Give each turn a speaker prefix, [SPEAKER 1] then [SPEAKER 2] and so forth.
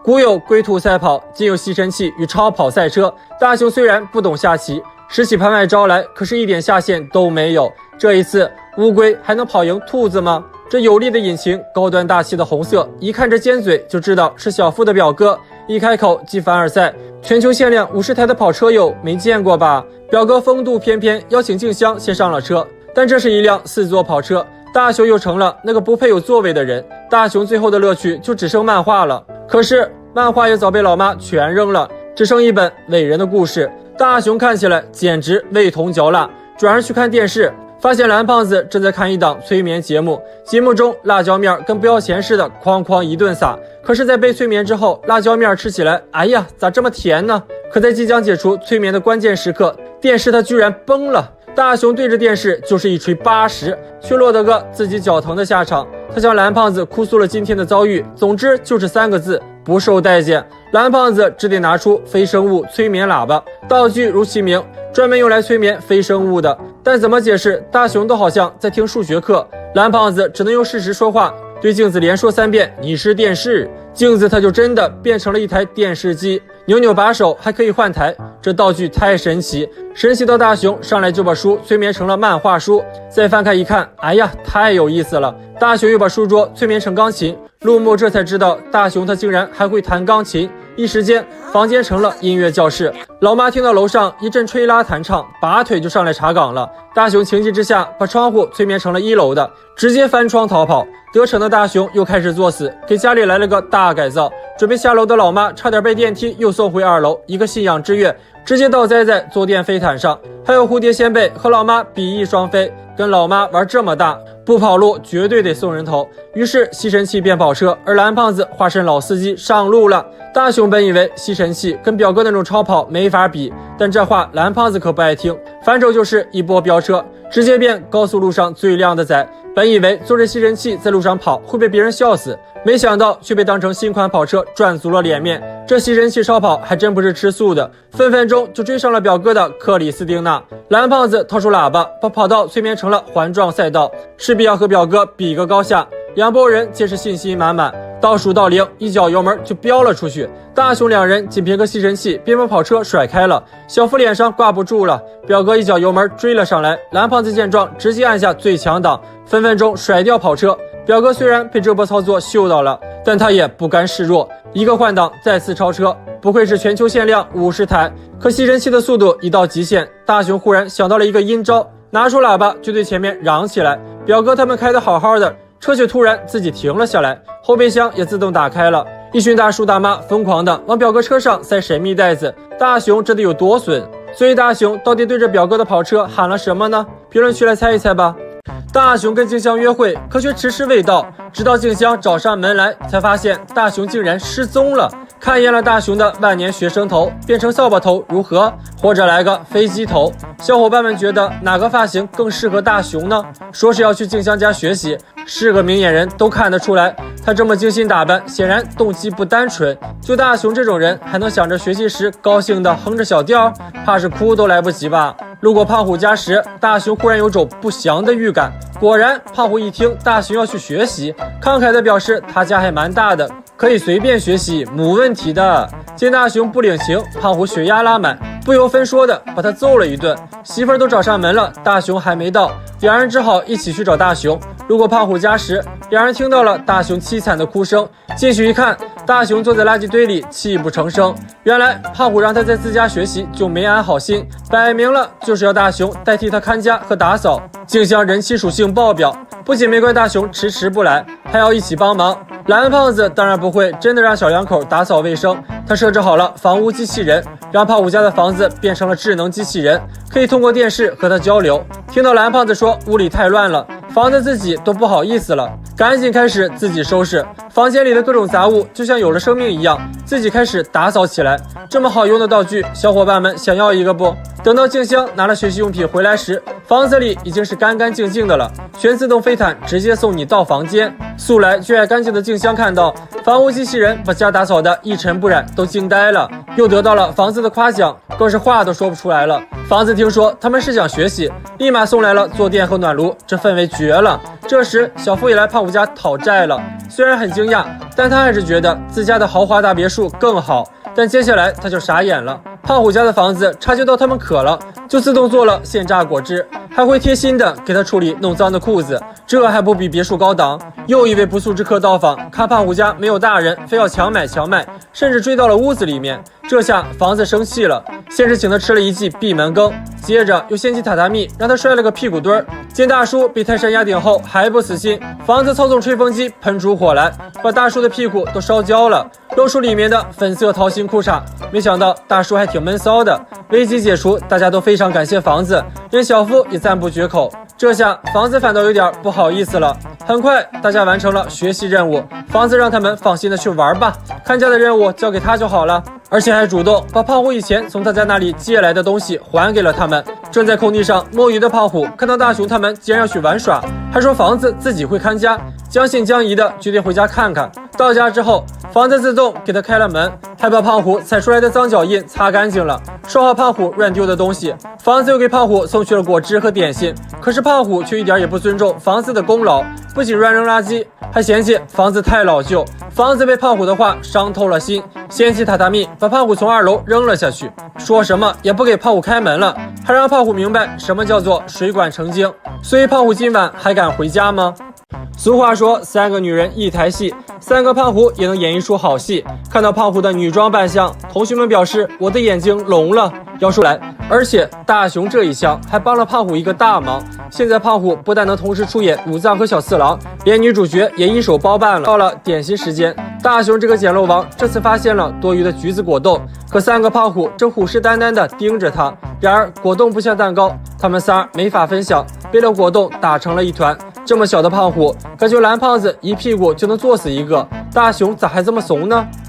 [SPEAKER 1] 古有龟兔赛跑，今有吸尘器与超跑赛车。大雄虽然不懂下棋，使起盘外招来，可是一点下限都没有。这一次，乌龟还能跑赢兔子吗？这有力的引擎，高端大气的红色，一看这尖嘴就知道是小夫的表哥。一开口即凡尔赛，全球限量50台的跑车哟，没见过吧？表哥风度翩翩，邀请静香先上了车，但这是一辆4座跑车，大雄又成了那个不配有座位的人。大雄最后的乐趣就只剩漫画了，可是漫画也早被老妈全扔了，只剩一本伟人的故事。大雄看起来简直味同嚼蜡，转而去看电视，发现蓝胖子正在看一档催眠节目，节目中辣椒面跟不要钱似的哐哐一顿撒，可是在被催眠之后，辣椒面吃起来，哎呀，咋这么甜呢？可在即将解除催眠的关键时刻，电视它居然崩了，大雄对着电视就是一锤80，却落得个自己脚疼的下场。他向蓝胖子哭诉了今天的遭遇，总之就是3个字：不受待见。蓝胖子只得拿出非生物催眠喇叭，道具如其名，专门用来催眠非生物的。但怎么解释，大雄都好像在听数学课。蓝胖子只能用事实说话，对镜子连说3遍：你是电视。镜子它就真的变成了一台电视机，扭扭把手还可以换台，这道具太神奇，神奇到大雄上来就把书催眠成了漫画书。再翻开一看，哎呀，太有意思了！大雄又把书桌催眠成钢琴，陆木这才知道大雄他竟然还会弹钢琴。一时间，房间成了音乐教室。老妈听到楼上一阵吹拉弹唱，拔腿就上来查岗了。大雄情急之下，把窗户催眠成了1楼的，直接翻窗逃跑。得逞的大雄又开始作死，给家里来了个大改造。准备下楼的老妈差点被电梯又送回2楼，一个信仰之跃，直接倒栽在坐垫飞毯上。还有蝴蝶仙贝和老妈比翼双飞，跟老妈玩这么大，不跑路绝对得送人头。于是吸尘器变跑车，而蓝胖子化身老司机上路了。大雄本以为吸尘器跟表哥那种超跑没法比，但这话蓝胖子可不爱听，反手就是一波飙车，直接变高速路上最靓的仔。本以为坐着吸尘器在路上跑会被别人笑死，没想到却被当成新款跑车赚足了脸面。这吸尘器超跑还真不是吃素的，分分钟就追上了表哥的克里斯汀娜。蓝胖子掏出喇叭，把跑道催眠成了环状赛道，势必要和表哥比个高下。两拨人皆是信心满满，倒数到0，一脚油门就飙了出去。大雄2人仅凭个吸尘器便把跑车甩开了，小夫脸上挂不住了，表哥一脚油门追了上来。蓝胖子见状直接按下最强档，分分钟甩掉跑车。表哥虽然被这波操作嗅到了，但他也不甘示弱，一个换挡再次超车。不愧是全球限量50台，可吸尘器的速度一到极限，大雄忽然想到了一个阴招，拿出喇叭就对前面嚷起来。表哥他们开得好好的，车却突然自己停了下来，后备箱也自动打开了。一群大叔大妈疯狂的往表哥车上塞神秘袋子，大雄这得有多损？所以大雄到底对着表哥的跑车喊了什么呢？评论区来猜一猜吧。大雄跟静香约会，可却迟迟未到，直到静香找上门来，才发现大雄竟然失踪了。看厌了大雄的万年学生头，变成扫把头如何？或者来个飞机头？小伙伴们觉得哪个发型更适合大雄呢？说是要去静香家学习，是个明眼人都看得出来，他这么精心打扮，显然动机不单纯。就大雄这种人，还能想着学习时高兴的哼着小调，怕是哭都来不及吧。路过胖虎家时，大雄忽然有种不祥的预感。果然，胖虎一听大雄要去学习，慷慨地表示他家还蛮大的，可以随便学习，没问题的。见大雄不领情，胖虎血压拉满，不由分说的把他揍了一顿。媳妇儿都找上门了，大雄还没到，两人只好一起去找大雄。路过胖虎家时，两人听到了大雄凄惨的哭声，进去一看，大雄坐在垃圾堆里泣不成声。原来胖虎让他在自家学习就没安好心，摆明了就是要大雄代替他看家和打扫。静香人气属性爆表，不仅没怪大雄迟迟不来，还要一起帮忙。蓝胖子当然不会真的让小两口打扫卫生，他设置好了房屋机器人，让胖虎家的房子变成了智能机器人，可以通过电视和他交流。听到蓝胖子说屋里太乱了，房子自己都不好意思了，赶紧开始自己收拾房间里的各种杂物，就像有了生命一样，自己开始打扫起来。这么好用的道具，小伙伴们想要一个不？等到静香拿了学习用品回来时，房子里已经是干干净净的了，全自动飞毯直接送你到房间。素来最爱干净的静香看到房屋机器人把家打扫的一尘不染，都惊呆了。又得到了房子的夸奖，更是话都说不出来了。房子听说他们是想学习，立马送来了坐垫和暖炉，这氛围绝了。这时小夫也来胖虎家讨债了，虽然很惊讶，但他还是觉得自家的豪华大别墅更好。但接下来他就傻眼了，胖虎家的房子察觉到他们渴了，就自动做了现榨果汁，还会贴心的给他处理弄脏的裤子，这还不比别墅高档？又一位不速之客到访，看胖虎家没有大人，非要强买，甚至追到了屋子里面。这下房子生气了，先是请他吃了一记闭门羹，接着又掀起榻榻米，让他摔了个屁股墩儿。见大叔被泰山压顶后还不死心，房子操纵吹风机喷出火来，把大叔的屁股都烧焦了，露出里面的粉色桃心裤衩。没想到大叔还挺闷骚的，危机解除，大家都非常感谢房子，连小夫也赞不绝口。这下房子反倒有点不好意思了。很快大家完成了学习任务，房子让他们放心的去玩吧，看家的任务交给他就好了，而且还主动把胖虎以前从大家那里借来的东西还给了他们。正在空地上摸鱼的胖虎看到大雄他们竟然要去玩耍，还说房子自己会看家，将信将疑的决定回家看看。到家之后，房子自动给他开了门，还把胖虎踩出来的脏脚印擦干净了，收好胖虎乱丢的东西。房子又给胖虎送去了果汁和点心，可是胖虎却一点也不尊重房子的功劳，不仅乱扔垃圾，还嫌弃房子太老旧。房子被胖虎的话伤透了心，掀起榻榻米把胖虎从2楼扔了下去，说什么也不给胖虎开门了，还让胖虎明白什么叫做水管成精。所以胖虎今晚还敢回家吗？俗话说3个女人1台戏，3个胖虎也能演一出好戏。看到胖虎的女装扮相，同学们表示我的眼睛聋了，要出来。而且大雄这一项还帮了胖虎一个大忙，现在胖虎不但能同时出演武藏和小次郎，连女主角也一手包办了。到了点心时间，大雄这个捡漏王这次发现了多余的橘子果冻，可3个胖虎正虎视眈眈地盯着他。然而果冻不像蛋糕，他们仨没法分享，被了果冻打成了一团。这么小的胖虎，感觉蓝胖子一屁股就能坐死一个，大雄咋还这么怂呢？